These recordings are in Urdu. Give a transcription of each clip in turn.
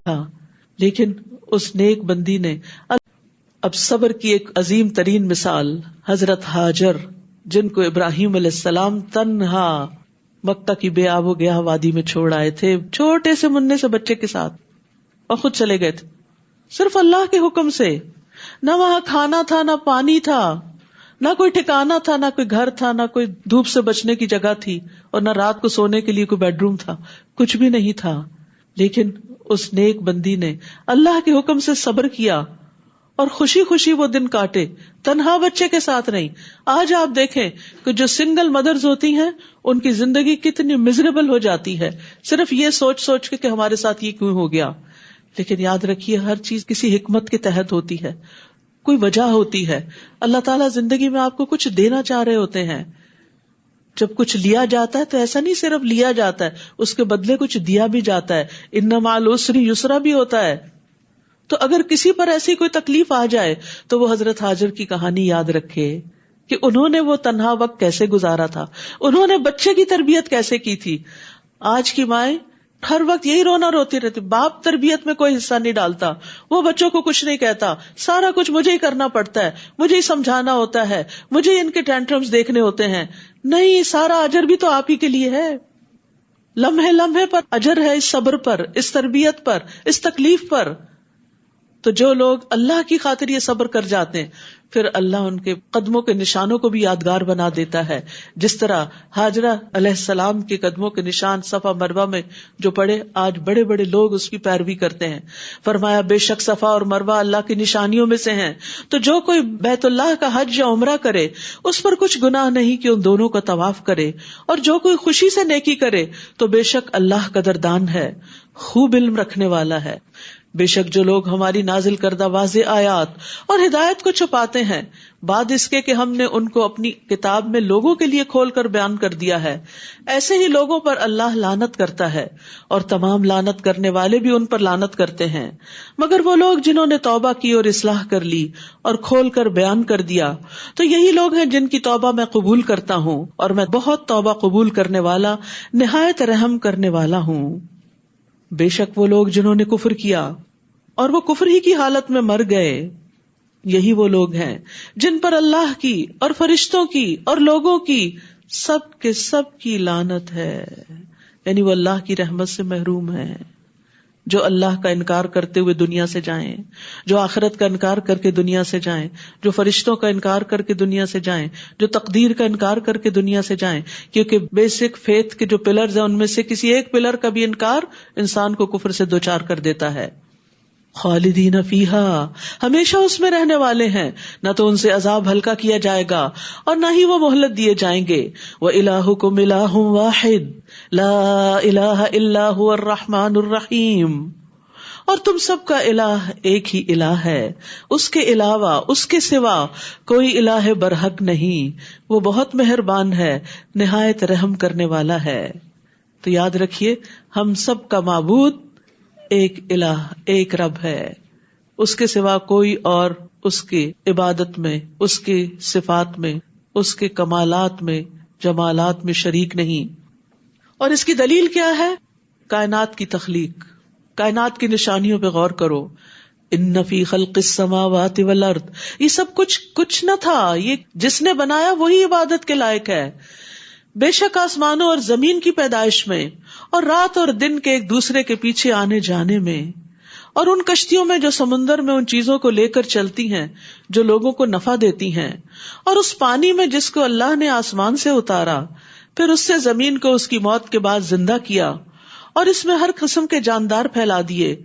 تھا، لیکن اس نیک بندی نے اب صبر کی ایک عظیم ترین مثال حضرت ہاجر، جن کو ابراہیم علیہ السلام تنہا مکہ کی بے آب و گیا وادی میں چھوڑ آئے تھے، چھوٹے سے مننے سے بچے کے ساتھ، اور خود چلے گئے تھے صرف اللہ کے حکم سے. نہ وہاں کھانا تھا، نہ پانی تھا، نہ کوئی ٹھکانا تھا، نہ کوئی گھر تھا، نہ کوئی دھوپ سے بچنے کی جگہ تھی، اور نہ رات کو سونے کے لیے کوئی بیڈ روم تھا، کچھ بھی نہیں تھا. لیکن اس نیک بندی نے اللہ کے حکم سے صبر کیا اور خوشی خوشی وہ دن کاٹے، تنہا بچے کے ساتھ نہیں. آج آپ دیکھیں کہ جو سنگل مدرز ہوتی ہیں ان کی زندگی کتنی مزریبل ہو جاتی ہے، صرف یہ سوچ سوچ کے کہ ہمارے ساتھ یہ کیوں ہو گیا. لیکن یاد رکھیے ہر چیز کسی حکمت کے تحت ہوتی ہے، کوئی وجہ ہوتی ہے. اللہ تعالیٰ زندگی میں آپ کو کچھ دینا چاہ رہے ہوتے ہیں. جب کچھ لیا جاتا ہے تو ایسا نہیں صرف لیا جاتا ہے، اس کے بدلے کچھ دیا بھی جاتا ہے. ان مع العسر یسرا بھی ہوتا ہے. تو اگر کسی پر ایسی کوئی تکلیف آ جائے تو وہ حضرت ہاجر کی کہانی یاد رکھے کہ انہوں نے وہ تنہا وقت کیسے گزارا تھا، انہوں نے بچے کی تربیت کیسے کی تھی. آج کی مائیں ہر وقت یہی رونا روتی رہتی، باپ تربیت میں کوئی حصہ نہیں ڈالتا، وہ بچوں کو کچھ نہیں کہتا، سارا کچھ مجھے ہی کرنا پڑتا ہے، مجھے ہی سمجھانا ہوتا ہے، مجھے ان کے ٹینٹرمز دیکھنے ہوتے ہیں. نہیں، سارا اجر بھی تو آپ ہی کے لیے ہے. لمحے لمحے پر اجر ہے اس صبر پر، اس تربیت پر، اس تکلیف پر. تو جو لوگ اللہ کی خاطر یہ صبر کر جاتے ہیں پھر اللہ ان کے قدموں کے نشانوں کو بھی یادگار بنا دیتا ہے. جس طرح ہاجرہ علیہ السلام کے قدموں کے نشان صفا مروہ میں جو پڑے، آج بڑے بڑے لوگ اس کی پیروی کرتے ہیں. فرمایا بے شک صفا اور مروہ اللہ کی نشانیوں میں سے ہیں، تو جو کوئی بیت اللہ کا حج یا عمرہ کرے اس پر کچھ گناہ نہیں کہ ان دونوں کا طواف کرے، اور جو کوئی خوشی سے نیکی کرے تو بے شک اللہ قدردان ہے، خوب علم رکھنے والا ہے. بے شک جو لوگ ہماری نازل کردہ واضح آیات اور ہدایت کو چھپاتے ہیں بعد اس کے کہ ہم نے ان کو اپنی کتاب میں لوگوں کے لیے کھول کر بیان کر دیا ہے، ایسے ہی لوگوں پر اللہ لعنت کرتا ہے، اور تمام لعنت کرنے والے بھی ان پر لعنت کرتے ہیں، مگر وہ لوگ جنہوں نے توبہ کی اور اصلاح کر لی اور کھول کر بیان کر دیا، تو یہی لوگ ہیں جن کی توبہ میں قبول کرتا ہوں، اور میں بہت توبہ قبول کرنے والا، نہایت رحم کرنے والا ہوں. بے شک وہ لوگ جنہوں نے کفر کیا اور وہ کفر ہی کی حالت میں مر گئے، یہی وہ لوگ ہیں جن پر اللہ کی اور فرشتوں کی اور لوگوں کی سب کے سب کی لعنت ہے. یعنی وہ اللہ کی رحمت سے محروم ہیں. جو اللہ کا انکار کرتے ہوئے دنیا سے جائیں، جو آخرت کا انکار کر کے دنیا سے جائیں، جو فرشتوں کا انکار کر کے دنیا سے جائیں، جو تقدیر کا انکار کر کے دنیا سے جائیں، کیونکہ بیسک فیتھ کے جو پلرز ہیں ان میں سے کسی ایک پلر کا بھی انکار انسان کو کفر سے دوچار کر دیتا ہے. خالدین فیہا، ہمیشہ اس میں رہنے والے ہیں، نہ تو ان سے عذاب ہلکا کیا جائے گا اور نہ ہی وہ مہلت دیے جائیں گے. وَإِلَٰهُكُمْ إِلَٰهٌ وَاحِدٌ لَا إِلَٰهَ إِلَّا هُوَ الرَّحْمَٰنُ الرَّحِيمُ، اور تم سب کا الہ ایک ہی الہ ہے، اس کے علاوہ، اس کے سوا کوئی الہ برحق نہیں، وہ بہت مہربان ہے، نہایت رحم کرنے والا ہے. تو یاد رکھیے ہم سب کا معبود ایک الہ، ایک رب ہے، اس کے سوا کوئی اور اس کی عبادت میں، اس کی صفات میں، اس کے کمالات میں، جمالات میں شریک نہیں. اور اس کی دلیل کیا ہے؟ کائنات کی تخلیق، کائنات کی نشانیوں پہ غور کرو. ان فی خلق السماوات والارض، یہ سب کچھ نہ تھا، یہ جس نے بنایا وہی عبادت کے لائق ہے. بے شک آسمانوں اور زمین کی پیدائش میں، اور رات اور دن کے ایک دوسرے کے پیچھے آنے جانے میں، اور ان کشتیوں میں جو سمندر میں ان چیزوں کو لے کر چلتی ہیں جو لوگوں کو نفع دیتی ہیں، اور اس پانی میں جس کو اللہ نے آسمان سے اتارا، پھر اس سے زمین کو اس کی موت کے بعد زندہ کیا، اور اس میں ہر قسم کے جاندار پھیلا دیے،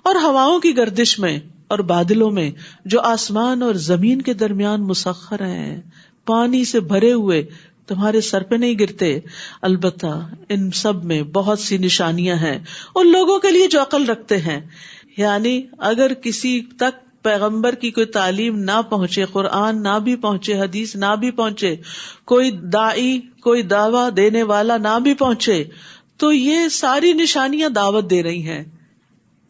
اور ہواؤں کی گردش میں اور بادلوں میں جو آسمان اور زمین کے درمیان مسخر ہیں، پانی سے بھرے ہوئے، تمہارے سر پہ نہیں گرتے. البتہ ان سب میں بہت سی نشانیاں ہیں ان لوگوں کے لیے جو عقل رکھتے ہیں. یعنی اگر کسی تک پیغمبر کی کوئی تعلیم نہ پہنچے، قرآن نہ بھی پہنچے، حدیث نہ بھی پہنچے، کوئی داعی، کوئی دعویٰ دینے والا نہ بھی پہنچے، تو یہ ساری نشانیاں دعوت دے رہی ہیں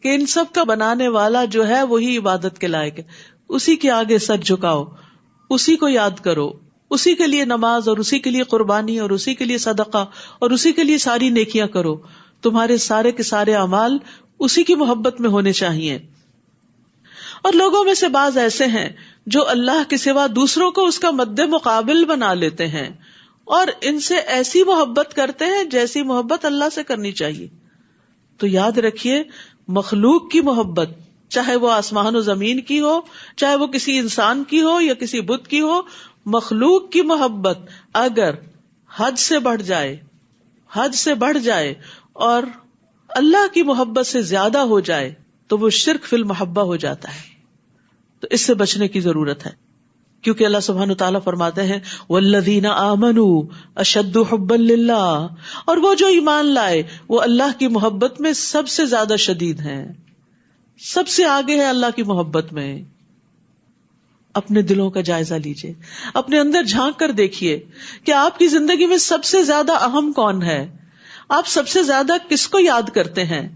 کہ ان سب کا بنانے والا جو ہے وہی عبادت کے لائق ہے. اسی کے آگے سر جھکاؤ، اسی کو یاد کرو، اسی کے لیے نماز اور اسی کے لیے قربانی اور اسی کے لیے صدقہ اور اسی کے لیے ساری نیکیاں کرو. تمہارے سارے کے سارے اعمال اسی کی محبت میں ہونے چاہیے. اور لوگوں میں سے بعض ایسے ہیں جو اللہ کے سوا دوسروں کو اس کا مد مقابل بنا لیتے ہیں اور ان سے ایسی محبت کرتے ہیں جیسی محبت اللہ سے کرنی چاہیے. تو یاد رکھیے، مخلوق کی محبت، چاہے وہ آسمان و زمین کی ہو، چاہے وہ کسی انسان کی ہو یا کسی بت کی ہو، مخلوق کی محبت اگر حد سے بڑھ جائے اور اللہ کی محبت سے زیادہ ہو جائے تو وہ شرک فی المحبہ ہو جاتا ہے. تو اس سے بچنے کی ضرورت ہے، کیونکہ اللہ سبحانہ وتعالیٰ فرماتے ہیں والذین آمنوا اشد حبا للہ، اور وہ جو ایمان لائے وہ اللہ کی محبت میں سب سے زیادہ شدید ہیں، سب سے آگے ہے اللہ کی محبت میں. اپنے دلوں کا جائزہ لیجئے، اپنے اندر جھانک کر دیکھیے کہ آپ کی زندگی میں سب سے زیادہ اہم کون ہے، آپ سب سے زیادہ کس کو یاد کرتے ہیں،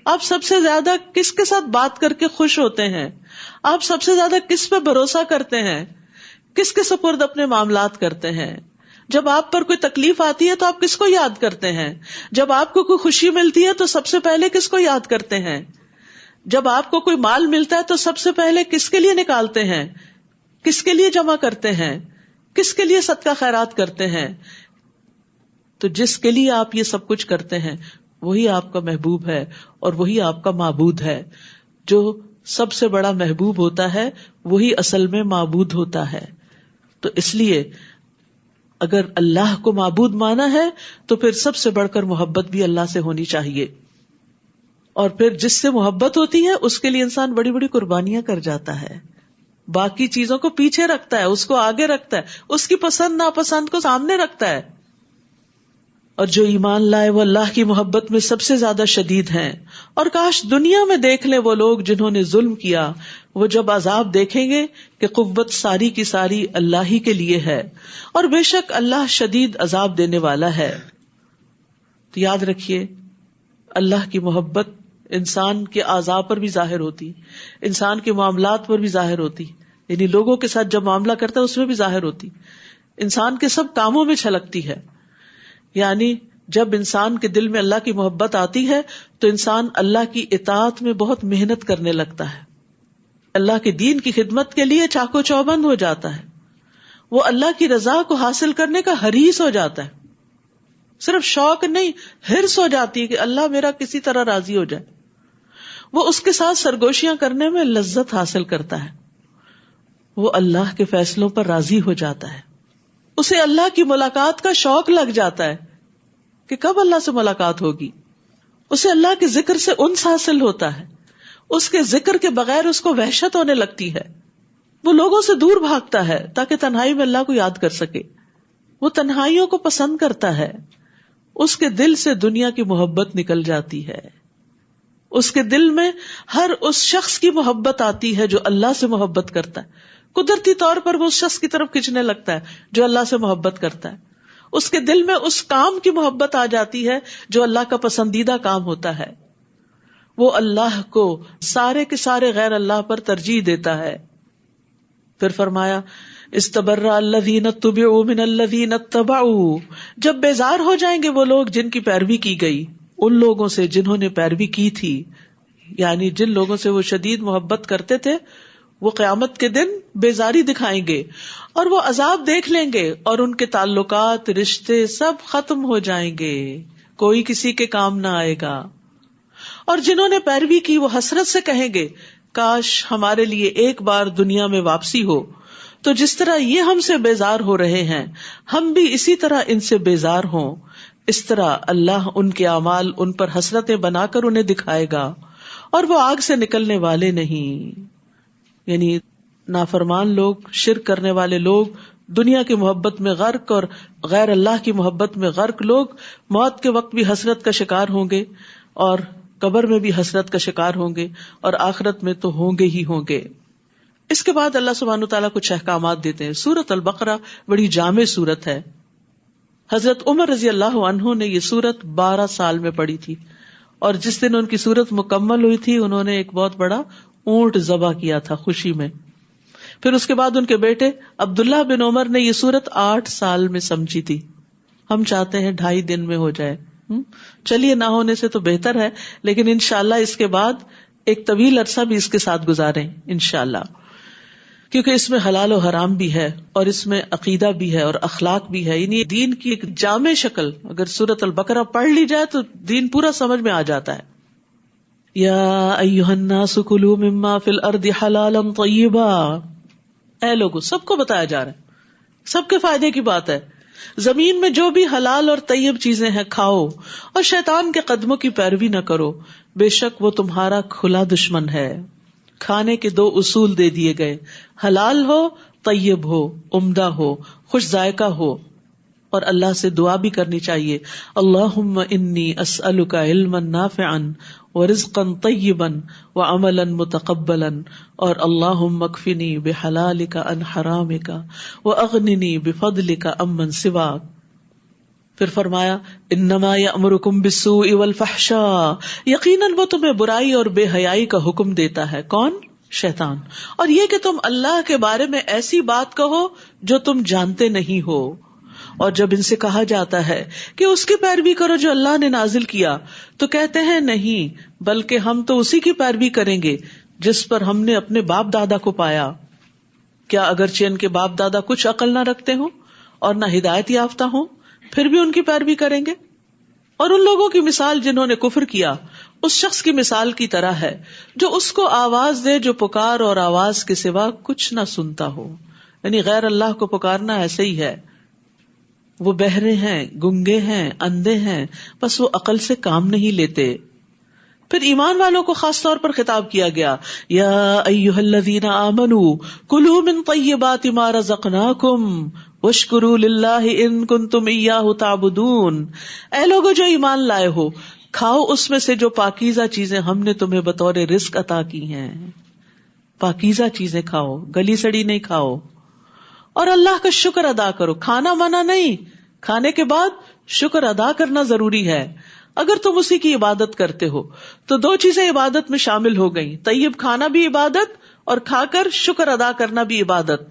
آپ سب سے زیادہ کس کے ساتھ بات کر کے خوش ہوتے ہیں، آپ سب سے زیادہ کس پہ بھروسہ کرتے ہیں، کس کے سپرد اپنے معاملات کرتے ہیں. جب آپ پر کوئی تکلیف آتی ہے تو آپ کس کو یاد کرتے ہیں، جب آپ کو کوئی خوشی ملتی ہے تو سب سے پہلے کس کو یاد کرتے ہیں، جب آپ کو کوئی مال ملتا ہے تو سب سے پہلے کس کے لیے نکالتے ہیں، کس کے لیے جمع کرتے ہیں، کس کے لیے صدقہ خیرات کرتے ہیں. تو جس کے لیے آپ یہ سب کچھ کرتے ہیں وہی آپ کا محبوب ہے اور وہی آپ کا معبود ہے. جو سب سے بڑا محبوب ہوتا ہے وہی اصل میں معبود ہوتا ہے. تو اس لیے اگر اللہ کو معبود مانا ہے تو پھر سب سے بڑھ کر محبت بھی اللہ سے ہونی چاہیے. اور پھر جس سے محبت ہوتی ہے اس کے لیے انسان بڑی بڑی قربانیاں کر جاتا ہے، باقی چیزوں کو پیچھے رکھتا ہے، اس کو آگے رکھتا ہے، اس کی پسند ناپسند کو سامنے رکھتا ہے. اور جو ایمان لائے وہ اللہ کی محبت میں سب سے زیادہ شدید ہیں. اور کاش دنیا میں دیکھ لیں وہ لوگ جنہوں نے ظلم کیا، وہ جب عذاب دیکھیں گے کہ قوت ساری کی ساری اللہ ہی کے لیے ہے اور بے شک اللہ شدید عذاب دینے والا ہے. تو یاد رکھیے اللہ کی محبت انسان کے اعضاء پر بھی ظاہر ہوتی، انسان کے معاملات پر بھی ظاہر ہوتی، یعنی لوگوں کے ساتھ جب معاملہ کرتا ہے اس میں بھی ظاہر ہوتی، انسان کے سب کاموں میں چھلکتی ہے. یعنی جب انسان کے دل میں اللہ کی محبت آتی ہے تو انسان اللہ کی اطاعت میں بہت محنت کرنے لگتا ہے، اللہ کے دین کی خدمت کے لیے چاقو چوبند ہو جاتا ہے، وہ اللہ کی رضا کو حاصل کرنے کا حریص ہو جاتا ہے. صرف شوق نہیں، حرص ہو جاتی ہے کہ اللہ میرا کسی طرح راضی ہو جائے. وہ اس کے ساتھ سرگوشیاں کرنے میں لذت حاصل کرتا ہے، وہ اللہ کے فیصلوں پر راضی ہو جاتا ہے، اسے اللہ کی ملاقات کا شوق لگ جاتا ہے کہ کب اللہ سے ملاقات ہوگی. اسے اللہ کے ذکر سے انس حاصل ہوتا ہے، اس کے ذکر کے بغیر اس کو وحشت ہونے لگتی ہے. وہ لوگوں سے دور بھاگتا ہے تاکہ تنہائی میں اللہ کو یاد کر سکے. وہ تنہائیوں کو پسند کرتا ہے، اس کے دل سے دنیا کی محبت نکل جاتی ہے، اس کے دل میں ہر اس شخص کی محبت آتی ہے جو اللہ سے محبت کرتا ہے. قدرتی طور پر وہ اس شخص کی طرف کھینچنے لگتا ہے جو اللہ سے محبت کرتا ہے. اس کے دل میں اس کام کی محبت آ جاتی ہے جو اللہ کا پسندیدہ کام ہوتا ہے. وہ اللہ کو سارے کے سارے غیر اللہ پر ترجیح دیتا ہے. پھر فرمایا استبرأ الذین اتبعوا من الذین اتبعوا، جب بیزار ہو جائیں گے وہ لوگ جن کی پیروی کی گئی ان لوگوں سے جنہوں نے پیروی کی تھی. یعنی جن لوگوں سے وہ شدید محبت کرتے تھے وہ قیامت کے دن بیزاری دکھائیں گے اور وہ عذاب دیکھ لیں گے اور ان کے تعلقات رشتے سب ختم ہو جائیں گے، کوئی کسی کے کام نہ آئے گا. اور جنہوں نے پیروی کی وہ حسرت سے کہیں گے کاش ہمارے لیے ایک بار دنیا میں واپسی ہو. تو جس طرح یہ ہم سے بیزار ہو رہے ہیں ہم بھی اسی طرح ان سے بیزار ہوں. اس طرح اللہ ان کے اعمال ان پر حسرتیں بنا کر انہیں دکھائے گا اور وہ آگ سے نکلنے والے نہیں. یعنی نافرمان لوگ، شرک کرنے والے لوگ، دنیا کی محبت میں غرق اور غیر اللہ کی محبت میں غرق لوگ موت کے وقت بھی حسرت کا شکار ہوں گے اور قبر میں بھی حسرت کا شکار ہوں گے اور آخرت میں تو ہوں گے ہی ہوں گے. اس کے بعد اللہ سبحانہ تعالیٰ کچھ احکامات دیتے ہیں. سورۃ البقرہ بڑی جامع سورت ہے. حضرت عمر رضی اللہ عنہ نے یہ سورت 12 سال میں پڑھی تھی اور جس دن ان کی سورت مکمل ہوئی تھی انہوں نے ایک بہت بڑا اونٹ ذبح کیا تھا خوشی میں. پھر اس کے بعد ان کے بیٹے عبداللہ بن عمر نے یہ سورت 8 سال میں سمجھی تھی. ہم چاہتے ہیں 2.5 دن میں ہو جائے، چلیے نہ ہونے سے تو بہتر ہے، لیکن انشاءاللہ اس کے بعد ایک طویل عرصہ بھی اس کے ساتھ گزاریں انشاءاللہ، کیونکہ اس میں حلال و حرام بھی ہے اور اس میں عقیدہ بھی ہے اور اخلاق بھی ہے، یعنی دین کی ایک جامع شکل اگر سورۃ البقرہ پڑھ لی جائے تو دین پورا سمجھ میں آ جاتا ہے. یا ایھا الناس کلوا مما فی الارض حلالا طیبا، اے لوگو، سب کو بتایا جا رہا ہے، سب کے فائدے کی بات ہے، زمین میں جو بھی حلال اور طیب چیزیں ہیں کھاؤ، اور شیطان کے قدموں کی پیروی نہ کرو، بے شک وہ تمہارا کھلا دشمن ہے. کھانے کے 2 اصول دے دیے گئے، حلال ہو، طیب ہو، عمدہ ہو، خوش ذائقہ ہو، اور اللہ سے دعا بھی کرنی چاہیے، اللہم انی اسألک علما نافعا ورزقا طیبا وعملا متقبلا، اور اللہم اکفنی بحلالک عن حرامک واغننی بفضلک عمن سواک. پھر فرمایا انما یأمرکم بالسوء والفحشاء، یقیناً وہ تمہیں برائی اور بے حیائی کا حکم دیتا ہے. کون؟ شیطان. اور یہ کہ تم اللہ کے بارے میں ایسی بات کہو جو تم جانتے نہیں ہو. اور جب ان سے کہا جاتا ہے کہ اس کی پیروی کرو جو اللہ نے نازل کیا، تو کہتے ہیں نہیں، بلکہ ہم تو اسی کی پیروی کریں گے جس پر ہم نے اپنے باپ دادا کو پایا. کیا اگرچہ ان کے باپ دادا کچھ عقل نہ رکھتے ہوں اور نہ ہدایت یافتہ ہوں، پھر بھی ان کی پیروی کریں گے؟ اور ان لوگوں کی مثال جنہوں نے کفر کیا اس شخص کی مثال کی طرح ہے جو اس کو آواز دے جو پکار اور آواز کے سوا کچھ نہ سنتا ہو. یعنی غیر اللہ کو پکارنا ایسے ہی ہے. وہ بہرے ہیں، گنگے ہیں، اندھے ہیں، بس وہ عقل سے کام نہیں لیتے. پھر ایمان والوں کو خاص طور پر خطاب کیا گیا، یا ایھا الذین آمنوا کلوا من طیبات ما رزقناکم واشکروا للہ ان کنتم ایاہ تعبدون. اے لوگو جو ایمان لائے ہو، کھاؤ اس میں سے جو پاکیزہ چیزیں ہم نے تمہیں بطور رزق عطا کی ہیں. پاکیزہ چیزیں کھاؤ، گلی سڑی نہیں کھاؤ، اور اللہ کا شکر ادا کرو. کھانا منع نہیں، کھانے کے بعد شکر ادا کرنا ضروری ہے. اگر تم اسی کی عبادت کرتے ہو تو 2 چیزیں عبادت میں شامل ہو گئیں، طیب کھانا بھی عبادت اور کھا کر شکر ادا کرنا بھی عبادت.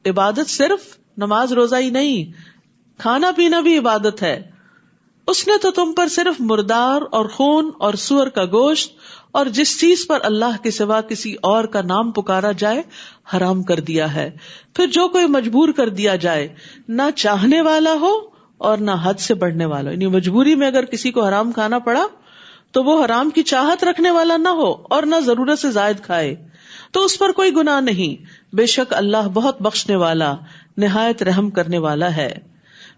عبادت صرف نماز روزہ ہی نہیں، کھانا پینا بھی عبادت ہے. اس نے تو تم پر صرف مردار اور خون اور سور کا گوشت اور جس چیز پر اللہ کے سوا کسی اور کا نام پکارا جائے حرام کر دیا ہے. پھر جو کوئی مجبور کر دیا جائے، نہ چاہنے والا ہو اور نہ حد سے بڑھنے والا، یعنی مجبوری میں اگر کسی کو حرام کھانا پڑا تو وہ حرام کی چاہت رکھنے والا نہ ہو اور نہ ضرورت سے زائد کھائے، تو اس پر کوئی گناہ نہیں. بے شک اللہ بہت بخشنے والا، نہایت رحم کرنے والا ہے.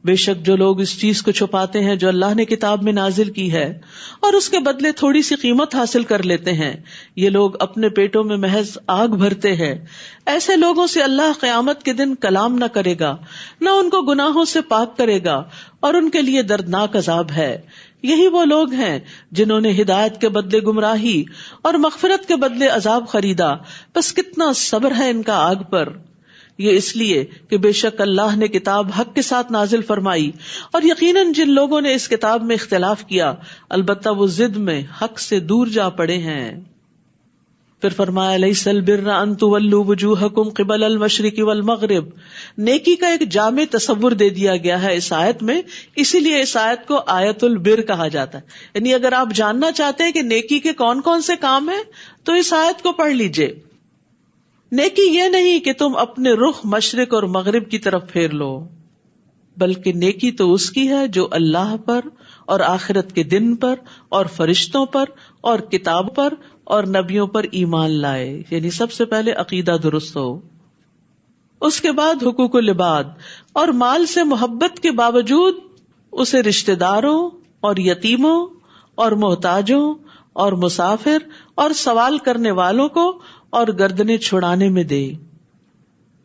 بے شک جو لوگ اس چیز کو چھپاتے ہیں جو اللہ نے کتاب میں نازل کی ہے اور اس کے بدلے تھوڑی سی قیمت حاصل کر لیتے ہیں، یہ لوگ اپنے پیٹوں میں محض آگ بھرتے ہیں. ایسے لوگوں سے اللہ قیامت کے دن کلام نہ کرے گا، نہ ان کو گناہوں سے پاک کرے گا، اور ان کے لیے دردناک عذاب ہے. یہی وہ لوگ ہیں جنہوں نے ہدایت کے بدلے گمراہی اور مغفرت کے بدلے عذاب خریدا، بس کتنا صبر ہے ان کا آگ پر. یہ اس لیے کہ بے شک اللہ نے کتاب حق کے ساتھ نازل فرمائی، اور یقیناً جن لوگوں نے اس کتاب میں اختلاف کیا البتہ وہ ضد میں حق سے دور جا پڑے ہیں. پھر فرمایا لیس البر ان تولوا وجوہکم قبل المشرق والمغرب. نیکی کا ایک جامع تصور دے دیا گیا ہے اس آیت میں، اسی لیے اس آیت کو آیت البر کہا جاتا ہے. یعنی اگر آپ جاننا چاہتے ہیں کہ نیکی کے کون کون سے کام ہیں تو اس آیت کو پڑھ لیجئے. نیکی یہ نہیں کہ تم اپنے رخ مشرق اور مغرب کی طرف پھیر لو، بلکہ نیکی تو اس کی ہے جو اللہ پر اور آخرت کے دن پر اور فرشتوں پر اور کتاب پر اور نبیوں پر ایمان لائے. یعنی سب سے پہلے عقیدہ درست ہو، اس کے بعد حقوق العباد، اور مال سے محبت کے باوجود اسے رشتہ داروں اور یتیموں اور محتاجوں اور مسافر اور سوال کرنے والوں کو اور گردنیں چھڑانے میں دے.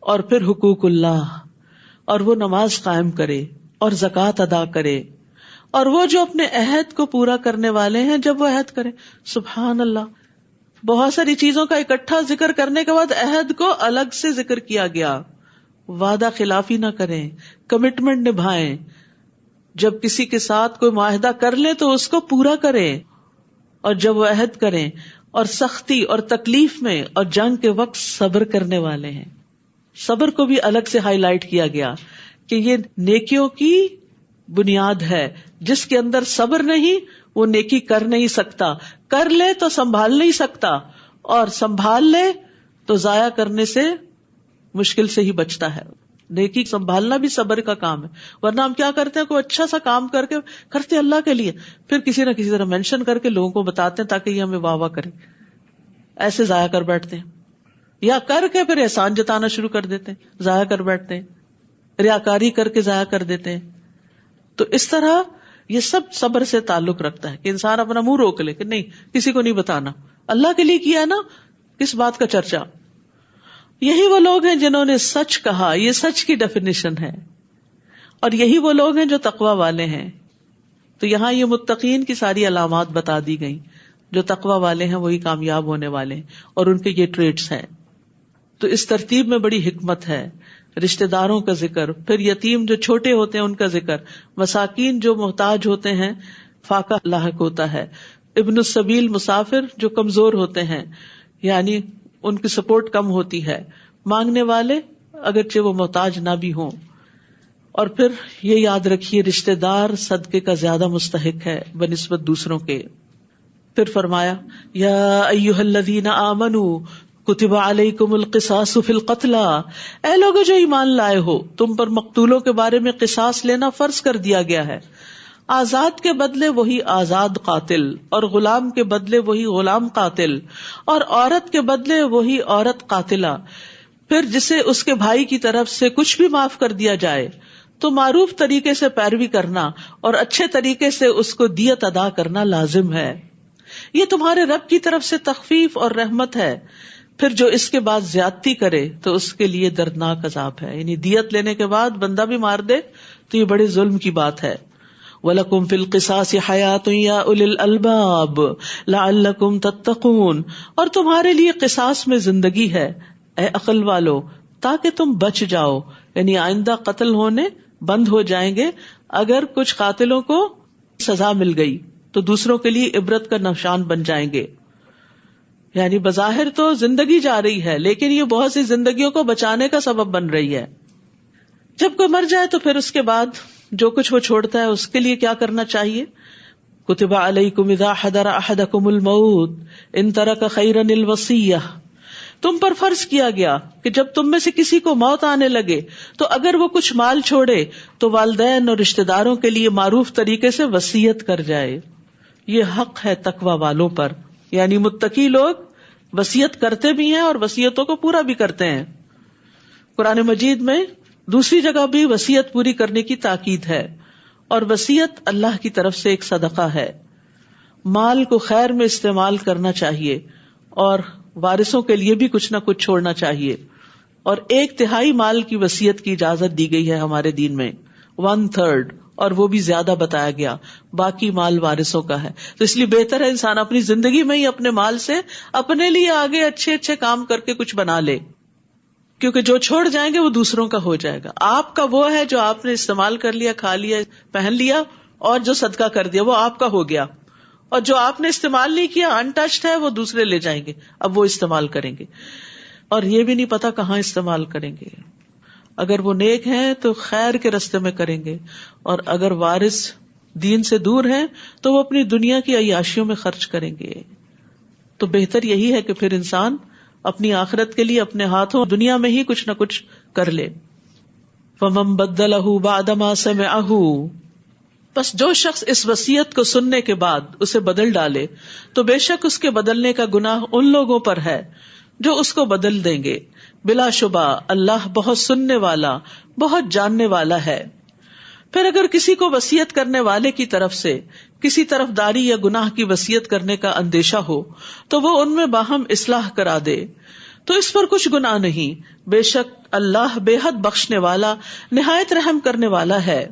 اور پھر حقوق اللہ، اور وہ نماز قائم کرے اور زکوٰۃ ادا کرے، اور وہ جو اپنے عہد کو پورا کرنے والے ہیں جب وہ عہد کرے. سبحان اللہ، بہت ساری چیزوں کا اکٹھا ذکر کرنے کے بعد عہد کو الگ سے ذکر کیا گیا. وعدہ خلافی نہ کریں، کمٹمنٹ نبھائیں. جب کسی کے ساتھ کوئی معاہدہ کر لیں تو اس کو پورا کریں، اور جب وہ عہد کریں اور سختی اور تکلیف میں اور جنگ کے وقت صبر کرنے والے ہیں. صبر کو بھی الگ سے ہائی لائٹ کیا گیا کہ یہ نیکیوں کی بنیاد ہے. جس کے اندر صبر نہیں وہ نیکی کر نہیں سکتا، کر لے تو سنبھال نہیں سکتا، اور سنبھال لے تو ضائع کرنے سے مشکل سے ہی بچتا ہے. نیکی سنبھالنا بھی صبر کا کام ہے. ورنہ ہم کیا کرتے ہیں، کوئی اچھا سا کام کر کے کرتے اللہ کے لیے، پھر کسی نہ کسی طرح مینشن کر کے لوگوں کو بتاتے ہیں تاکہ یہ ہمیں واہ واہ کرے، ایسے ضائع کر بیٹھتے ہیں. یا کر کے پھر احسان جتانا شروع کر دیتے ہیں، ضائع کر بیٹھتے ہیں، ریاکاری کر کے ضائع کر دیتے ہیں. تو اس طرح یہ سب صبر سے تعلق رکھتا ہے کہ انسان اپنا منہ روک لے کہ نہیں کسی کو نہیں بتانا، اللہ کے لیے کیا نا، کس بات کا چرچا. یہی وہ لوگ ہیں جنہوں نے سچ کہا، یہ سچ کی ڈیفینیشن ہے، اور یہی وہ لوگ ہیں جو تقوی والے ہیں. تو یہاں یہ متقین کی ساری علامات بتا دی گئیں. جو تقوی والے ہیں وہی کامیاب ہونے والے ہیں، اور ان کے یہ ٹریٹس ہیں. تو اس ترتیب میں بڑی حکمت ہے. رشتہ داروں کا ذکر، پھر یتیم جو چھوٹے ہوتے ہیں ان کا ذکر، مساکین جو محتاج ہوتے ہیں فاقہ لاحق ہوتا ہے، ابن السبیل مسافر جو کمزور ہوتے ہیں یعنی ان کی سپورٹ کم ہوتی ہے، مانگنے والے اگرچہ وہ محتاج نہ بھی ہوں. اور پھر یہ یاد رکھیے رشتہ دار صدقے کا زیادہ مستحق ہے بنسبت دوسروں کے. پھر فرمایا یا ایھا الذین آمنوا کتب علیکم القصاص فی القتلی، اے لوگو جو ایمان لائے ہو، تم پر مقتولوں کے بارے میں قصاص لینا فرض کر دیا گیا ہے. آزاد کے بدلے وہی آزاد قاتل، اور غلام کے بدلے وہی غلام قاتل، اور عورت کے بدلے وہی عورت قاتلہ. پھر جسے اس کے بھائی کی طرف سے کچھ بھی معاف کر دیا جائے تو معروف طریقے سے پیروی کرنا اور اچھے طریقے سے اس کو دیت ادا کرنا لازم ہے. یہ تمہارے رب کی طرف سے تخفیف اور رحمت ہے. پھر جو اس کے بعد زیادتی کرے تو اس کے لیے دردناک عذاب ہے. یعنی دیت لینے کے بعد بندہ بھی مار دے تو یہ بڑے ظلم کی بات ہے. وَلَكُمْ فِي الْقِصَاصِ حَيَاةٌ يَا أُولِي الْأَلْبَابِ لَعَلَّكُمْ تَتَّقُونَ، اور تمہارے لیے قصاص میں زندگی ہے اے عقل والو تاکہ تم بچ جاؤ. یعنی آئندہ قتل ہونے بند ہو جائیں گے. اگر کچھ قاتلوں کو سزا مل گئی تو دوسروں کے لیے عبرت کا نشان بن جائیں گے. یعنی بظاہر تو زندگی جا رہی ہے لیکن یہ بہت سی زندگیوں کو بچانے کا سبب بن رہی ہے. جب کوئی مر جائے تو پھر اس کے بعد جو کچھ وہ چھوڑتا ہے اس کے لیے کیا کرنا چاہیے. کتب علیکم اذا حضر احدکم الموت ان ترک خیرا الوصیہ، تم پر فرض کیا گیا کہ جب تم میں سے کسی کو موت آنے لگے تو اگر وہ کچھ مال چھوڑے تو والدین اور رشتہ داروں کے لیے معروف طریقے سے وصیت کر جائے. یہ حق ہے تقوی والوں پر. یعنی متقی لوگ وصیت کرتے بھی ہیں اور وصیتوں کو پورا بھی کرتے ہیں. قرآن مجید میں دوسری جگہ بھی وصیت پوری کرنے کی تاکید ہے. اور وصیت اللہ کی طرف سے ایک صدقہ ہے. مال کو خیر میں استعمال کرنا چاہیے اور وارثوں کے لیے بھی کچھ نہ کچھ چھوڑنا چاہیے. اور 1/3 مال کی وصیت کی اجازت دی گئی ہے ہمارے دین میں، 1/3، اور وہ بھی زیادہ بتایا گیا، باقی مال وارثوں کا ہے. تو اس لیے بہتر ہے انسان اپنی زندگی میں ہی اپنے مال سے اپنے لیے آگے اچھے اچھے کام کر کے کچھ بنا لے، کیونکہ جو چھوڑ جائیں گے وہ دوسروں کا ہو جائے گا. آپ کا وہ ہے جو آپ نے استعمال کر لیا، کھا لیا، پہن لیا، اور جو صدقہ کر دیا وہ آپ کا ہو گیا. اور جو آپ نے استعمال نہیں کیا، انٹچڈ ہے، وہ دوسرے لے جائیں گے، اب وہ استعمال کریں گے، اور یہ بھی نہیں پتا کہاں استعمال کریں گے. اگر وہ نیک ہیں تو خیر کے رستے میں کریں گے، اور اگر وارث دین سے دور ہیں تو وہ اپنی دنیا کی عیاشیوں میں خرچ کریں گے. تو بہتر یہی ہے کہ پھر انسان اپنی آخرت کے لیے اپنے ہاتھوں دنیا میں ہی کچھ نہ کچھ کر لے. فَمَن بَدَّلَهُ بَعْدَمَا سَمِعَهُ، بس جو شخص اس وصیت کو سننے کے بعد اسے بدل ڈالے تو بے شک اس کے بدلنے کا گناہ ان لوگوں پر ہے جو اس کو بدل دیں گے. بلا شبہ اللہ بہت سننے والا، بہت جاننے والا ہے. پھر اگر کسی کو وصیت کرنے والے کی طرف سے کسی طرف داری یا گناہ کی وصیت کرنے کا اندیشہ ہو تو وہ ان میں باہم اصلاح کرا دے تو اس پر کچھ گناہ نہیں. بے شک اللہ بے حد بخشنے والا، نہایت رحم کرنے والا ہے.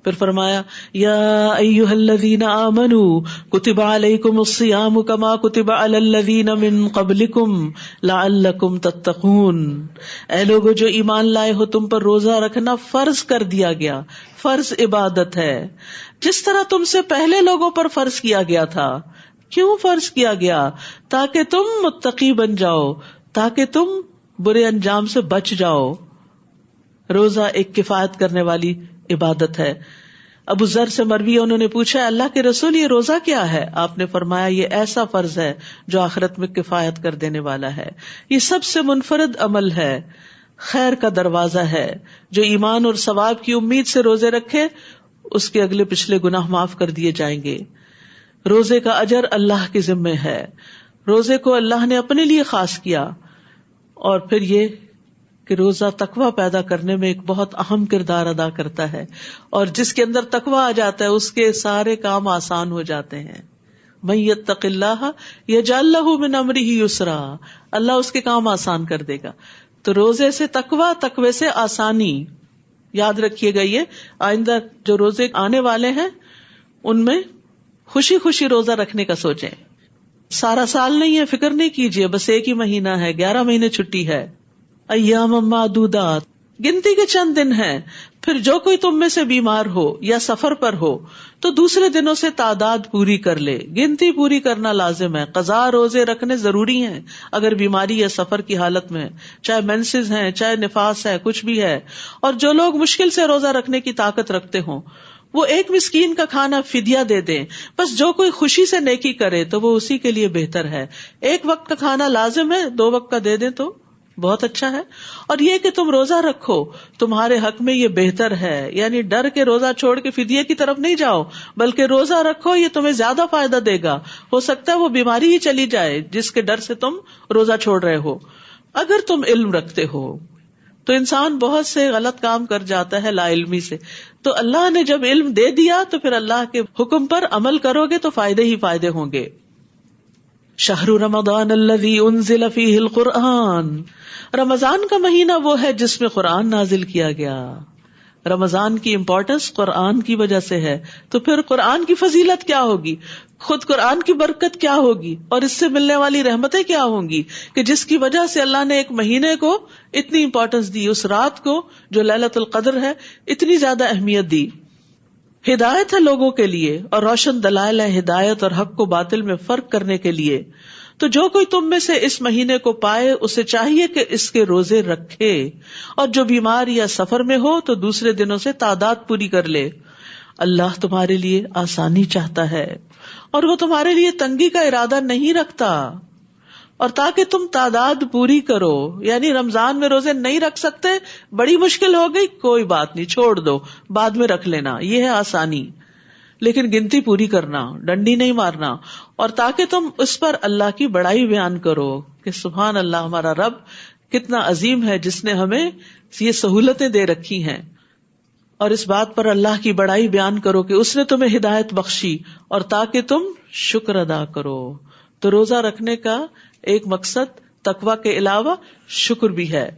پھر فرمایا یا ایھا الذین آمنوا کتب علیکم الصیام کما کتب علی الذین من قبلکم لعلکم تتقون، اے لوگو جو ایمان لائے ہو تم پر روزہ رکھنا فرض کر دیا گیا. فرض عبادت ہے جس طرح تم سے پہلے لوگوں پر فرض کیا گیا تھا. کیوں فرض کیا گیا؟ تاکہ تم متقی بن جاؤ، تاکہ تم برے انجام سے بچ جاؤ. روزہ ایک کفایت کرنے والی عبادت ہے. ابو ذر سے مروی ہے، انہوں نے پوچھا اللہ کے رسول یہ روزہ کیا ہے؟ آپ نے فرمایا یہ ایسا فرض ہے جو آخرت میں کفایت کر دینے والا ہے، یہ سب سے منفرد عمل ہے، خیر کا دروازہ ہے، جو ایمان اور ثواب کی امید سے روزے رکھے اس کے اگلے پچھلے گناہ معاف کر دیے جائیں گے۔ روزے کا اجر اللہ کے ذمے ہے، روزے کو اللہ نے اپنے لیے خاص کیا، اور پھر یہ کہ روزہ تقوی پیدا کرنے میں ایک بہت اہم کردار ادا کرتا ہے، اور جس کے اندر تقوی آ جاتا ہے اس کے سارے کام آسان ہو جاتے ہیں۔ من یتق اللہ یجعل لہ من امرہ یسرا، اللہ اس کے کام آسان کر دے گا۔ تو روزے سے تقوی، تقوی سے آسانی، یاد رکھیے گا یہ آئندہ جو روزے آنے والے ہیں ان میں خوشی خوشی روزہ رکھنے کا سوچیں۔ سارا سال نہیں ہے، فکر نہیں کیجیے، بس ایک ہی مہینہ ہے، 11 مہینے چھٹی ہے۔ ایام معدودات، گنتی کے چند دن ہیں، پھر جو کوئی تم میں سے بیمار ہو یا سفر پر ہو تو دوسرے دنوں سے تعداد پوری کر لے۔ گنتی پوری کرنا لازم ہے، قضا روزے رکھنے ضروری ہیں اگر بیماری یا سفر کی حالت میں، چاہے مینسز ہیں، چاہے نفاس ہے، کچھ بھی ہے۔ اور جو لوگ مشکل سے روزہ رکھنے کی طاقت رکھتے ہوں وہ ایک مسکین کا کھانا فدیہ دے دیں۔ بس جو کوئی خوشی سے نیکی کرے تو وہ اسی کے لیے بہتر ہے۔ ایک وقت کا کھانا لازم ہے، 2 وقت کا دے دیں تو بہت اچھا ہے۔ اور یہ کہ تم روزہ رکھو تمہارے حق میں یہ بہتر ہے، یعنی ڈر کے روزہ چھوڑ کے فدیے کی طرف نہیں جاؤ، بلکہ روزہ رکھو، یہ تمہیں زیادہ فائدہ دے گا۔ ہو سکتا ہے وہ بیماری ہی چلی جائے جس کے ڈر سے تم روزہ چھوڑ رہے ہو۔ اگر تم علم رکھتے ہو تو انسان بہت سے غلط کام کر جاتا ہے لا علمی سے، تو اللہ نے جب علم دے دیا تو پھر اللہ کے حکم پر عمل کرو گے تو فائدے ہی فائدے ہوں گے۔ شہر رمضان الذی انزل فیہ القرآن، رمضان کا مہینہ وہ ہے جس میں قرآن نازل کیا گیا۔ رمضان کی امپورٹنس قرآن کی وجہ سے ہے، تو پھر قرآن کی فضیلت کیا ہوگی، خود قرآن کی برکت کیا ہوگی، اور اس سے ملنے والی رحمتیں کیا ہوں گی کہ جس کی وجہ سے اللہ نے ایک مہینے کو اتنی امپورٹنس دی، اس رات کو جو لیلۃ القدر ہے اتنی زیادہ اہمیت دی۔ ہدایت ہے لوگوں کے لیے اور روشن دلائل ہے ہدایت اور حق کو باطل میں فرق کرنے کے لیے۔ تو جو کوئی تم میں سے اس مہینے کو پائے اسے چاہیے کہ اس کے روزے رکھے، اور جو بیمار یا سفر میں ہو تو دوسرے دنوں سے تعداد پوری کر لے۔ اللہ تمہارے لیے آسانی چاہتا ہے اور وہ تمہارے لیے تنگی کا ارادہ نہیں رکھتا۔ اور تاکہ تم تعداد پوری کرو، یعنی رمضان میں روزے نہیں رکھ سکتے، بڑی مشکل ہو گئی، کوئی بات نہیں، چھوڑ دو، بعد میں رکھ لینا، یہ ہے آسانی، لیکن گنتی پوری کرنا، ڈنڈی نہیں مارنا۔ اور تاکہ تم اس پر اللہ کی بڑائی بیان کرو کہ سبحان اللہ، ہمارا رب کتنا عظیم ہے جس نے ہمیں یہ سہولتیں دے رکھی ہیں، اور اس بات پر اللہ کی بڑائی بیان کرو کہ اس نے تمہیں ہدایت بخشی، اور تاکہ تم شکر ادا کرو۔ تو روزہ رکھنے کا ایک مقصد تقوی کے علاوہ شکر بھی ہے۔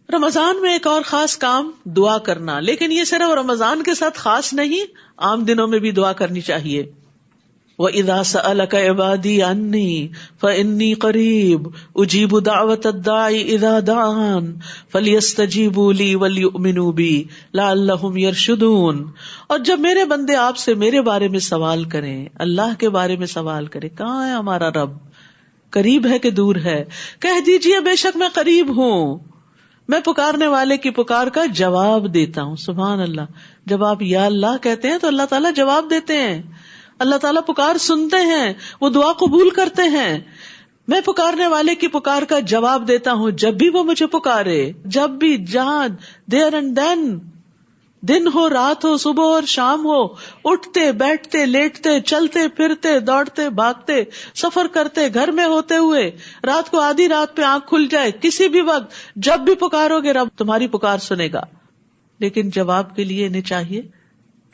رمضان میں ایک اور خاص کام دعا کرنا، لیکن یہ صرف رمضان کے ساتھ خاص نہیں، عام دنوں میں بھی دعا کرنی چاہیے۔ وَإِذَا سَأَلَكَ عِبَادِي عَنِّي فَإِنِّي قَرِيبٌ أُجِيبُ دَعْوَةَ الدَّاعِ إِذَا دَعَانِ فَلْيَسْتَجِيبُوا لِي وَلْيُؤْمِنُوا بِي لَعَلَّهُمْ يَرْشُدُونَ۔ اور جب میرے بندے آپ سے میرے بارے میں سوال کریں، اللہ کے بارے میں سوال کریں، کہاں ہے ہمارا رب، قریب ہے کہ دور ہے، کہہ دیجئے بے شک میں قریب ہوں، میں پکارنے والے کی پکار کا جواب دیتا ہوں۔ سبحان اللہ، جب آپ یا اللہ کہتے ہیں تو اللہ تعالیٰ جواب دیتے ہیں، اللہ تعالیٰ پکار سنتے ہیں، وہ دعا قبول کرتے ہیں۔ میں پکارنے والے کی پکار کا جواب دیتا ہوں جب بھی وہ مجھے پکارے، جب بھی، جہاں، دیر اینڈ دین، دن ہو، رات ہو، صبح اور شام ہو، اٹھتے بیٹھتے لیٹتے چلتے پھرتے دوڑتے بھاگتے سفر کرتے گھر میں ہوتے ہوئے، رات کو آدھی رات پہ آنکھ کھل جائے، کسی بھی وقت جب بھی پکارو گے رب تمہاری پکار سنے گا۔ لیکن جواب کے لیے انہیں چاہیے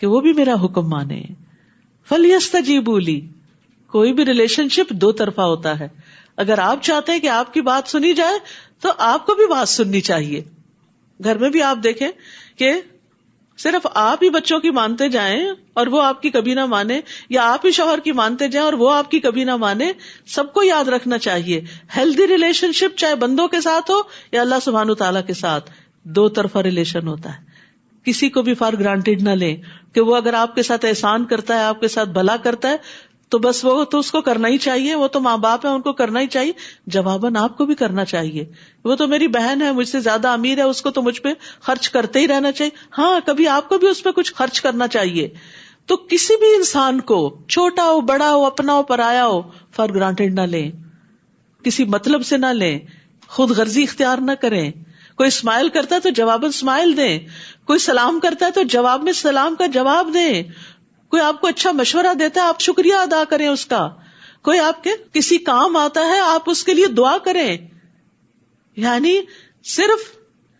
کہ وہ بھی میرا حکم مانے۔ فَلْيَسْتَجِيبُوا لِي، کوئی بھی ریلیشن شپ 2 طرفہ ہوتا ہے، اگر آپ چاہتے ہیں کہ آپ کی بات سنی جائے تو آپ کو بھی بات سننی چاہیے۔ گھر میں بھی آپ دیکھیں کہ صرف آپ ہی بچوں کی مانتے جائیں اور وہ آپ کی کبھی نہ مانے، یا آپ ہی شوہر کی مانتے جائیں اور وہ آپ کی کبھی نہ مانے، سب کو یاد رکھنا چاہیے ہیلدی ریلیشن شپ چاہے بندوں کے ساتھ ہو یا اللہ سبحانہ تعالیٰ کے ساتھ، 2 طرفہ ریلیشن ہوتا ہے۔ کسی کو بھی فار گرانٹیڈ نہ لیں کہ وہ اگر آپ کے ساتھ احسان کرتا ہے، آپ کے ساتھ بھلا کرتا ہے تو بس وہ تو اس کو کرنا ہی چاہیے، وہ تو ماں باپ ہیں، ان کو کرنا ہی چاہیے، جواباً آپ کو بھی کرنا چاہیے. وہ تو میری بہن ہے، مجھ سے زیادہ امیر ہے، اس کو تو مجھ پہ خرچ کرتے ہی رہنا چاہیے. ہاں، کبھی آپ کو بھی اس پہ کچھ خرچ کرنا چاہیے. تو کسی بھی انسان کو، چھوٹا ہو بڑا ہو اپنا ہو پرایا ہو، فار گرانٹیڈ نہ لیں، کسی مطلب سے نہ لیں، خود غرضی اختیار نہ کریں. کوئی اسمائل کرتا ہے تو جواباً اسمائل دیں، کوئی سلام کرتا ہے تو جواب میں سلام کا جواب دیں، کوئی آپ کو اچھا مشورہ دیتا ہے آپ شکریہ ادا کریں اس کا، کوئی آپ کے کسی کام آتا ہے آپ اس کے لیے دعا کریں. یعنی صرف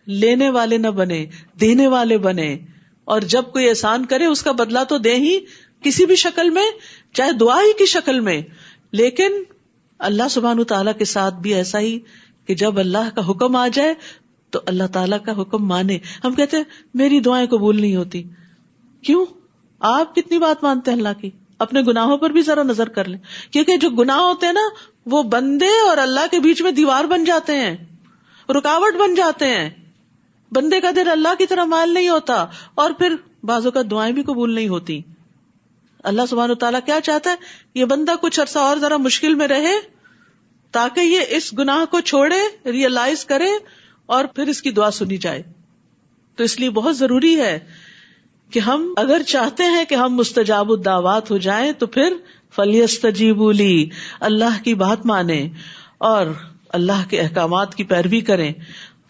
لینے والے نہ بنے، دینے والے بنے. اور جب کوئی احسان کرے اس کا بدلہ تو دیں ہی کسی بھی شکل میں، چاہے دعا ہی کی شکل میں. لیکن اللہ سبحانہ تعالیٰ کے ساتھ بھی ایسا ہی کہ جب اللہ کا حکم آ جائے تو اللہ تعالیٰ کا حکم مانے. ہم کہتے ہیں میری دعائیں قبول نہیں ہوتی. کیوں؟ آپ کتنی بات مانتے ہیں اللہ کی؟ اپنے گناہوں پر بھی ذرا نظر کر لیں، کیونکہ جو گناہ ہوتے ہیں نا وہ بندے اور اللہ کے بیچ میں دیوار بن جاتے ہیں، رکاوٹ بن جاتے ہیں. بندے کا دل اللہ کی طرح مائل نہیں ہوتا، اور پھر بعضوں کا دعائیں بھی قبول نہیں ہوتی. اللہ سبحانہ تعالیٰ کیا چاہتا ہے؟ یہ بندہ کچھ عرصہ اور ذرا مشکل میں رہے تاکہ یہ اس گناہ کو چھوڑے، ریئلائز کرے، اور پھر اس کی دعا سنی جائے. تو اس لیے بہت ضروری ہے کہ ہم اگر چاہتے ہیں کہ ہم مستجاب الدعوات ہو جائیں تو پھر فَلْيَسْتَجِيبُوا لِي، اللہ کی بات مانیں اور اللہ کے احکامات کی پیروی کریں.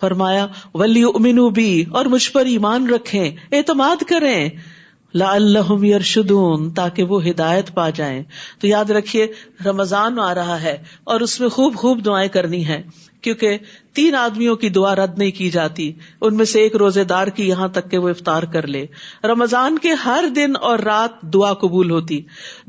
فرمایا وَلْيُؤْمِنُوا بِي، اور مجھ پر ایمان رکھیں، اعتماد کریں، لَعَلَّهُمْ يَرْشُدُونَ، تاکہ وہ ہدایت پا جائیں. تو یاد رکھیے رمضان آ رہا ہے اور اس میں خوب خوب دعائیں کرنی ہیں، کیونکہ 3 آدمیوں کی دعا رد نہیں کی جاتی، ان میں سے ایک روزے دار کی، یہاں تک کہ وہ افطار کر لے. رمضان کے ہر دن اور رات دعا قبول ہوتی.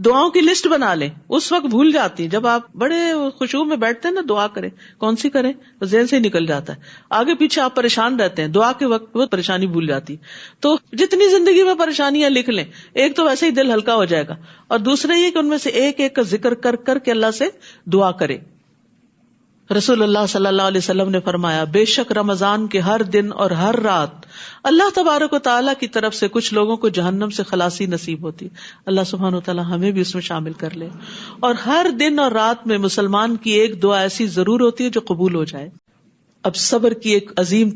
دعاؤں کی لسٹ بنا لیں، اس وقت بھول جاتی. جب آپ بڑے خشوع میں بیٹھتے ہیں نا دعا کریں، کون سی کریں ذہن سے ہی نکل جاتا ہے، آگے پیچھے آپ پریشان رہتے ہیں، دعا کے وقت وہ پریشانی بھول جاتی. تو جتنی زندگی میں پریشانیاں لکھ لیں، ایک تو ویسے ہی دل ہلکا ہو جائے گا، اور دوسرا یہ کہ ان میں سے ایک ایک کا ذکر کر کر کے اللہ سے دعا کرے. رسول اللہ صلی اللہ علیہ وسلم نے فرمایا بے شک رمضان کے ہر دن اور ہر رات اللہ تبارک و تعالیٰ کی طرف سے کچھ لوگوں کو جہنم سے خلاصی نصیب ہوتی. اللہ سبحانہ و تعالیٰ ہمیں بھی اس میں شامل کر لے. اور ہر دن اور رات میں مسلمان کی ایک دعا ایسی ضرور ہوتی ہے جو قبول ہو جائے. اب صبر کی ایک عظیم